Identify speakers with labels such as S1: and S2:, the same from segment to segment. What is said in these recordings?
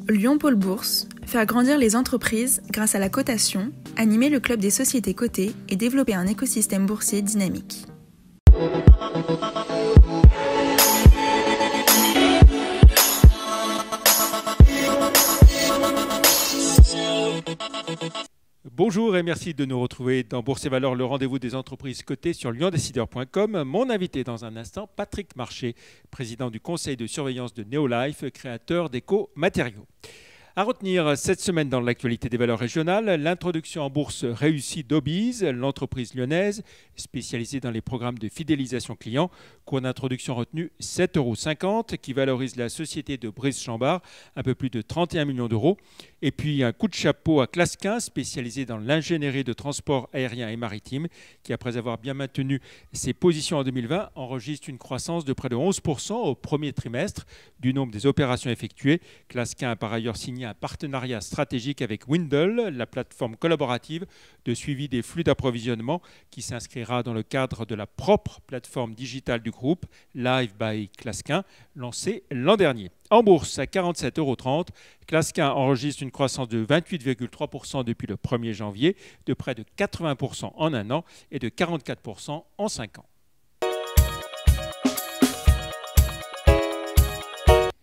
S1: Lyon Pôle Bourse, faire grandir les entreprises grâce à la cotation, animer le club des sociétés cotées et développer un écosystème boursier dynamique.
S2: Bonjour et merci de nous retrouver dans Bourse et Valeurs, le rendez-vous des entreprises cotées sur lyondécideur.com. Mon invité dans un instant, Patrick Marché, président du conseil de surveillance de Neolife, créateur d'Eco-Matériaux. À retenir cette semaine dans l'actualité des valeurs régionales, l'introduction en bourse réussie d'Obiz, l'entreprise lyonnaise spécialisée dans les programmes de fidélisation client. Cours d'introduction retenu 7,50 € qui valorise la société de Brice-Chambard, un peu plus de 31 millions d'euros. Et puis un coup de chapeau à Clasquin, spécialisé dans l'ingénierie de transport aérien et maritime, qui après avoir bien maintenu ses positions en 2020, enregistre une croissance de près de 11% au premier trimestre du nombre des opérations effectuées. Clasquin a par ailleurs signé un partenariat stratégique avec Windle, la plateforme collaborative de suivi des flux d'approvisionnement qui s'inscrira dans le cadre de la propre plateforme digitale du groupe, Live by Clasquin, lancée l'an dernier. En bourse, à 47,30 €, Clasquin enregistre une croissance de 28,3% depuis le 1er janvier, de près de 80% en un an et de 44% en 5 ans.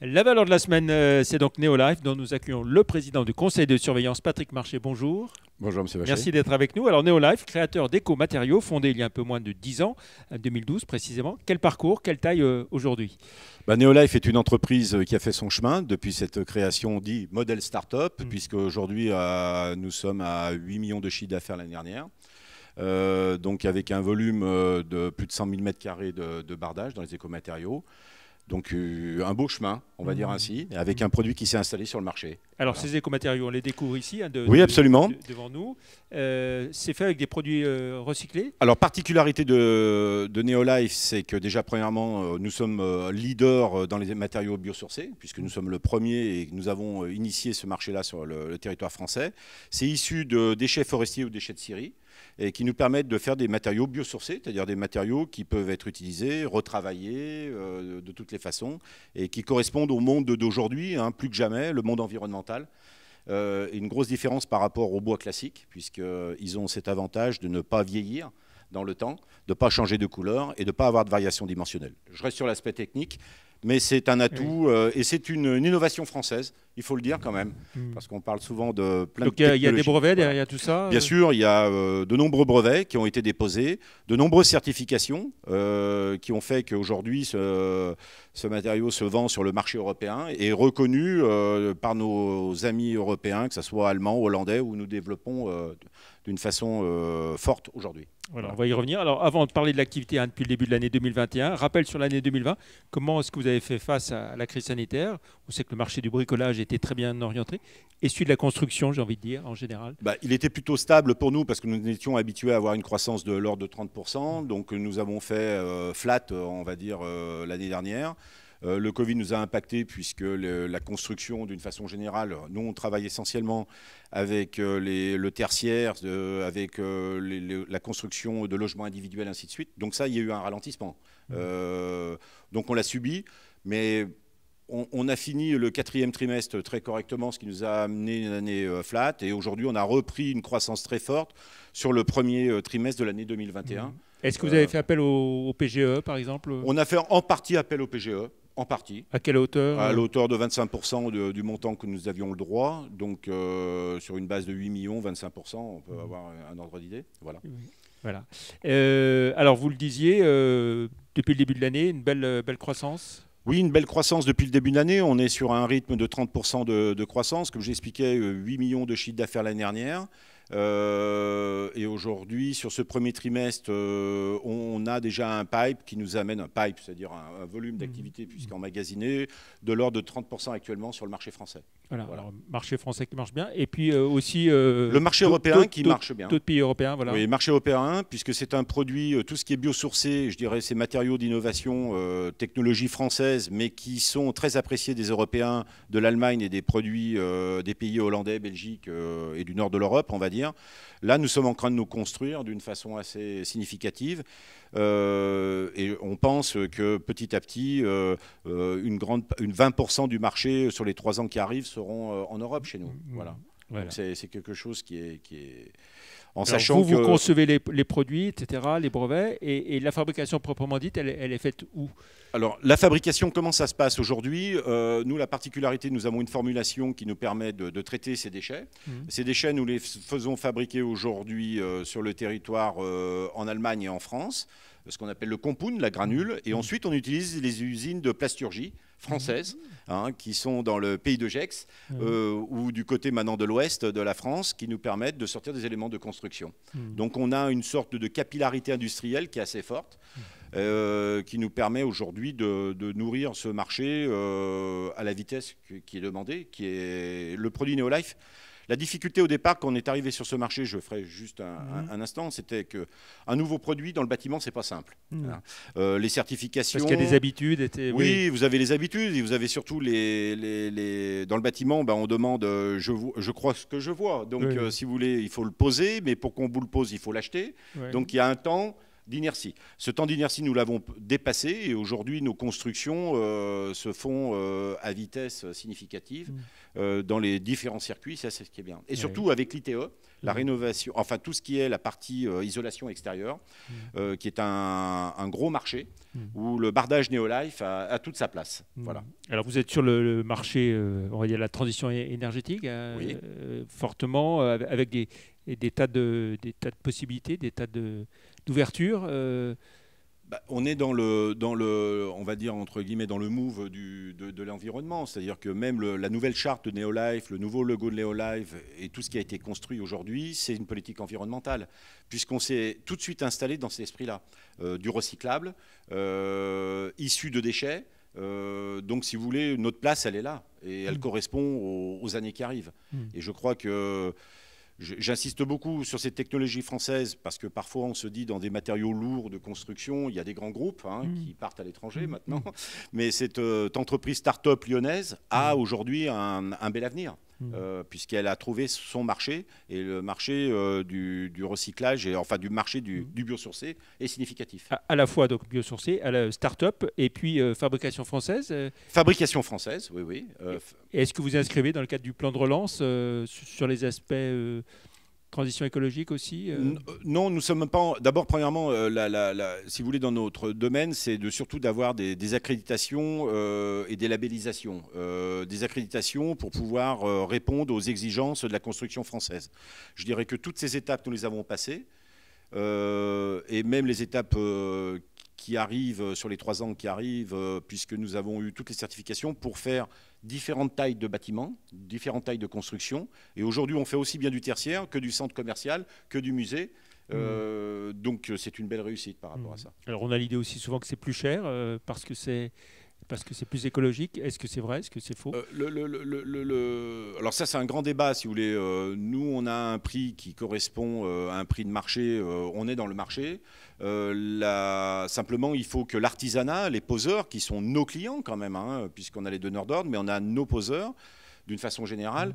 S2: La valeur de la semaine, c'est donc Neolife, dont nous accueillons le président du conseil de surveillance, Patrick Marché. Bonjour.
S3: Bonjour, monsieur Vacher.
S2: Merci d'être avec nous. Alors, Neolife, créateur d'Eco-Matériaux, fondé il y a un peu moins de 10 ans, 2012 précisément. Quel parcours, quelle taille aujourd'hui ?
S3: Neolife est une entreprise qui a fait son chemin depuis cette création dit modèle start-up, puisque aujourd'hui nous sommes à 8 millions de chiffres d'affaires l'année dernière. Donc avec un volume de plus de 100 000 m² de bardage dans les écomatériaux. Donc un beau chemin, on va dire ainsi, avec un produit qui s'est installé sur le marché.
S2: Alors ces écomatériaux, on les découvre ici,
S3: oui, absolument.
S2: Devant nous. C'est fait avec des produits recyclés.
S3: Alors particularité de Neolife, c'est que déjà premièrement, nous sommes leaders dans les matériaux biosourcés, puisque nous sommes le premier et que nous avons initié ce marché-là sur le territoire français. C'est issu de déchets forestiers ou déchets de scierie, et qui nous permettent de faire des matériaux biosourcés, c'est-à-dire des matériaux qui peuvent être utilisés, retravaillés de toutes les façons, et qui correspondent au monde d'aujourd'hui, plus que jamais, le monde environnemental. Une grosse différence par rapport au bois classique, puisqu'ils ont cet avantage de ne pas vieillir dans le temps, de ne pas changer de couleur et de ne pas avoir de variation dimensionnelle. Je reste sur l'aspect technique, mais c'est un atout et c'est une innovation française, il faut le dire quand même, parce qu'on parle souvent de plein de technologies.
S2: Donc il y a des brevets derrière tout ça.
S3: Bien sûr, il y a de nombreux brevets qui ont été déposés, de nombreuses certifications qui ont fait qu'aujourd'hui ce matériau se vend sur le marché européen et est reconnu par nos amis européens, que ce soit allemands, hollandais, où nous développons d'une façon forte aujourd'hui.
S2: Voilà, on va y revenir. Alors, avant de parler de l'activité depuis le début de l'année 2021, rappel sur l'année 2020, comment est-ce que vous avez fait face à la crise sanitaire ? On sait que le marché du bricolage était très bien orienté. Et celui de la construction, j'ai envie de dire, en général ?
S3: Il était plutôt stable pour nous parce que nous étions habitués à avoir une croissance de l'ordre de 30%. Donc, nous avons fait flat, on va dire, l'année dernière. Le Covid nous a impacté puisque la construction, d'une façon générale, nous on travaille essentiellement avec le tertiaire, avec la construction de logements individuels, ainsi de suite. Donc ça, il y a eu un ralentissement. Donc on l'a subi, mais on a fini le 4e trimestre très correctement, ce qui nous a amené une année flat. Et aujourd'hui, on a repris une croissance très forte sur le premier trimestre de l'année 2021.
S2: Est-ce que vous avez fait appel au PGE, par exemple ?
S3: On a fait en partie appel au PGE. En partie.
S2: À quelle hauteur ?
S3: À l'auteur de 25% du montant que nous avions le droit. Donc, sur une base de 8 millions, 25%, on peut avoir un ordre d'idée. Voilà.
S2: Voilà. Alors, vous le disiez, depuis le début de l'année, une belle croissance ?
S3: Oui, une belle croissance depuis le début de l'année. On est sur un rythme de 30% de croissance. Comme j'expliquais, 8 millions de chiffres d'affaires l'année dernière. Et aujourd'hui, sur ce premier trimestre, on a déjà un pipe qui nous amène, c'est-à-dire un volume d'activité puisqu'emmagasiné, de l'ordre de 30% actuellement sur le marché français.
S2: Voilà. Alors, marché français qui marche bien. Et puis aussi...
S3: le marché européen qui marche bien.
S2: D'autres pays européens, voilà.
S3: Oui, marché européen, puisque c'est un produit, tout ce qui est biosourcé, je dirais, ces matériaux d'innovation, technologie française, mais qui sont très appréciés des Européens, de l'Allemagne et des produits des pays hollandais, Belgique et du nord de l'Europe, on va dire. dire. Là, nous sommes en train de nous construire d'une façon assez significative. Et on pense que petit à petit, 20% du marché sur les 3 ans qui arrivent seront en Europe chez nous. Voilà. C'est quelque chose qui est en sachant
S2: vous concevez les produits, etc., les brevets, et la fabrication proprement dite, elle est faite où?
S3: Alors, la fabrication, comment ça se passe aujourd'hui? Nous, la particularité, nous avons une formulation qui nous permet de traiter ces déchets. Ces déchets, nous les faisons fabriquer aujourd'hui sur le territoire en Allemagne et en France, ce qu'on appelle le compound, la granule. Et ensuite, on utilise les usines de plasturgie françaises, qui sont dans le pays de Gex, ou du côté maintenant de l'ouest de la France, qui nous permettent de sortir des éléments de construction. Donc, on a une sorte de capillarité industrielle qui est assez forte. Qui nous permet aujourd'hui de nourrir ce marché à la vitesse qui est demandée, qui est le produit Neolife. La difficulté au départ, quand on est arrivé sur ce marché, je ferai juste un instant, c'était qu'un nouveau produit dans le bâtiment, c'est pas simple. Les certifications...
S2: Parce qu'il y a des habitudes.
S3: Oui, vous avez les habitudes, et vous avez surtout dans le bâtiment, on demande je crois ce que je vois. Donc, si vous voulez, il faut le poser, mais pour qu'on vous le pose, il faut l'acheter. Donc, il y a un temps d'inertie. Ce temps d'inertie, nous l'avons dépassé et aujourd'hui, nos constructions se font à vitesse significative dans les différents circuits, ça c'est ce qui est bien. Et surtout avec l'ITE, la rénovation, enfin tout ce qui est la partie isolation extérieure, qui est un gros marché où le bardage Neolife a toute sa place. Voilà.
S2: Alors vous êtes sur le marché, on va dire la transition énergétique, fortement, avec des tas de possibilités, des tas d'ouverture.
S3: On est dans le, on va dire entre guillemets, dans le move de l'environnement. C'est-à-dire que même la nouvelle charte de Neolife, le nouveau logo de Neolife et tout ce qui a été construit aujourd'hui, c'est une politique environnementale, puisqu'on s'est tout de suite installé dans cet esprit-là. Du recyclable, issu de déchets. Donc, si vous voulez, notre place, elle est là. Et elle correspond aux années qui arrivent. Et je crois que... J'insiste beaucoup sur ces technologies françaises parce que parfois on se dit dans des matériaux lourds de construction, il y a des grands groupes qui partent à l'étranger maintenant, mais cette entreprise start-up lyonnaise a aujourd'hui un bel avenir puisqu'elle a trouvé son marché et le marché du recyclage, et enfin du marché du biosourcé est significatif.
S2: À la fois donc biosourcé, à la start-up et puis fabrication française.
S3: Fabrication française, oui.
S2: Est-ce que vous inscrivez dans le cadre du plan de relance sur les aspects transition écologique aussi
S3: Non, nous ne sommes pas... D'abord, premièrement, si vous voulez, dans notre domaine, c'est surtout d'avoir des accréditations et des labellisations. Des accréditations pour pouvoir répondre aux exigences de la construction française. Je dirais que toutes ces étapes, nous les avons passées. Et même les étapes qui arrivent sur les 3 ans qui arrivent, puisque nous avons eu toutes les certifications pour faire différentes tailles de bâtiments, différentes tailles de construction. Et aujourd'hui, on fait aussi bien du tertiaire que du centre commercial, que du musée. Donc, c'est une belle réussite par rapport à ça.
S2: Alors, on a l'idée aussi souvent que c'est plus cher parce que c'est plus écologique. Est-ce que c'est vrai? Est-ce que c'est faux?
S3: Alors ça, c'est un grand débat, si vous voulez. Nous, on a un prix qui correspond à un prix de marché. On est dans le marché. Simplement, il faut que l'artisanat, les poseurs, qui sont nos clients quand même, puisqu'on a les donneurs d'ordre, mais on a nos poseurs, d'une façon générale,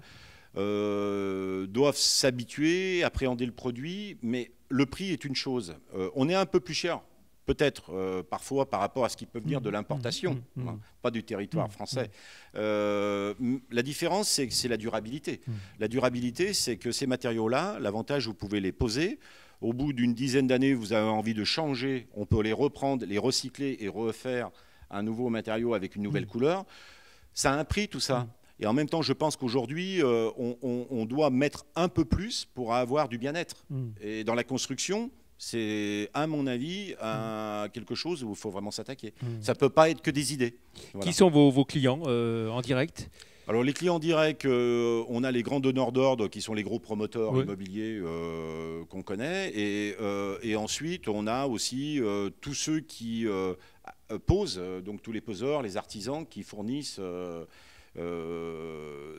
S3: doivent s'habituer, appréhender le produit. Mais le prix est une chose. On est un peu plus cher. Peut-être parfois par rapport à ce qui peut venir de l'importation, pas du territoire français. La différence, c'est la durabilité. La durabilité, c'est que ces matériaux-là, l'avantage, vous pouvez les poser. Au bout d'une dizaine d'années, vous avez envie de changer, on peut les reprendre, les recycler et refaire un nouveau matériau avec une nouvelle couleur. Ça a un prix, tout ça. Et en même temps, je pense qu'aujourd'hui, on doit mettre un peu plus pour avoir du bien-être. Et dans la construction, c'est, à mon avis, quelque chose où il faut vraiment s'attaquer. Ça ne peut pas être que des idées.
S2: Voilà. Qui sont vos clients en direct?
S3: Alors, les clients directs, on a les grands donneurs d'ordre qui sont les gros promoteurs immobiliers qu'on connaît. Et ensuite, on a aussi tous ceux qui posent, donc tous les poseurs, les artisans qui fournissent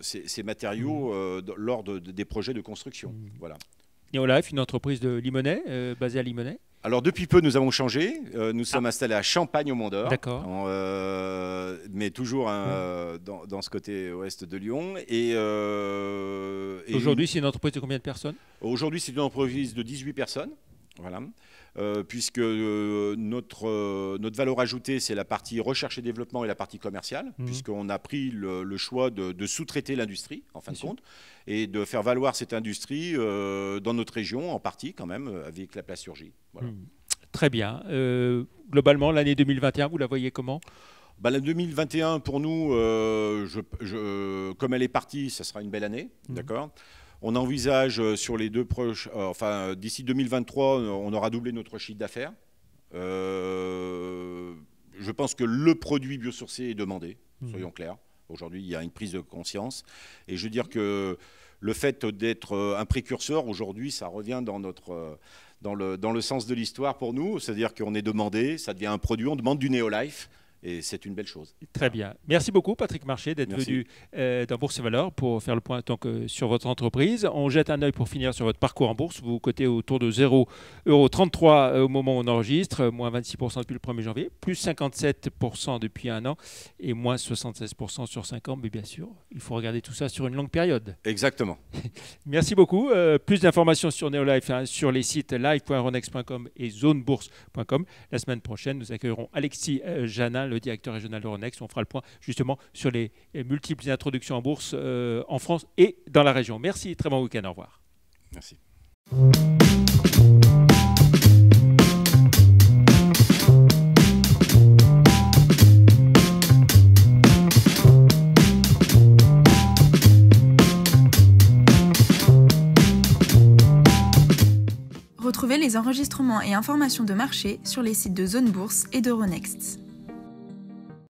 S3: ces matériaux lors des projets de construction. Voilà.
S2: Neolife, une entreprise de Limonest, basée à Limonest.
S3: Alors depuis peu, nous avons changé. Nous sommes installés à Champagne au Mont-d'Or.
S2: D'accord.
S3: Mais toujours dans ce côté ouest de Lyon. Et
S2: aujourd'hui, c'est une entreprise de combien de personnes?
S3: Aujourd'hui, c'est une entreprise de 18 personnes. Voilà. Puisque notre valeur ajoutée, c'est la partie recherche et développement et la partie commerciale, puisqu'on a pris le choix de sous-traiter l'industrie, en fin de compte, et de faire valoir cette industrie dans notre région, en partie quand même, avec la plasturgie. Voilà.
S2: Très bien. Globalement, l'année 2021, vous la voyez comment?
S3: L'année 2021, pour nous, comme elle est partie, ça sera une belle année, d'accord. On envisage sur les deux proches, d'ici 2023, on aura doublé notre chiffre d'affaires. Je pense que le produit biosourcé est demandé, soyons clairs. Aujourd'hui, il y a une prise de conscience. Et je veux dire que le fait d'être un précurseur, aujourd'hui, ça revient dans le sens de l'histoire pour nous. C'est-à-dire qu'on est demandé, ça devient un produit, on demande du Neolife. Et c'est une belle chose.
S2: Très bien. Merci beaucoup, Patrick Marché, d'être venu dans Bourse et Valeurs pour faire le point sur votre entreprise. On jette un œil pour finir sur votre parcours en bourse. Vous cotez autour de 0,33 € au moment où on enregistre, moins 26% depuis le 1er janvier, plus 57% depuis un an et moins 76% sur 5 ans. Mais bien sûr, il faut regarder tout ça sur une longue période.
S3: Exactement.
S2: Merci beaucoup. Plus d'informations sur Neolife sur les sites live.euronext.com et zonebourse.com. La semaine prochaine, nous accueillerons Alexis Janin, le directeur régional d'Euronext. On fera le point justement sur les multiples introductions en bourse en France et dans la région. Merci, très bon week-end, au revoir.
S3: Merci.
S1: Retrouvez les enregistrements et informations de marché sur les sites de Zone Bourse et d'Euronext.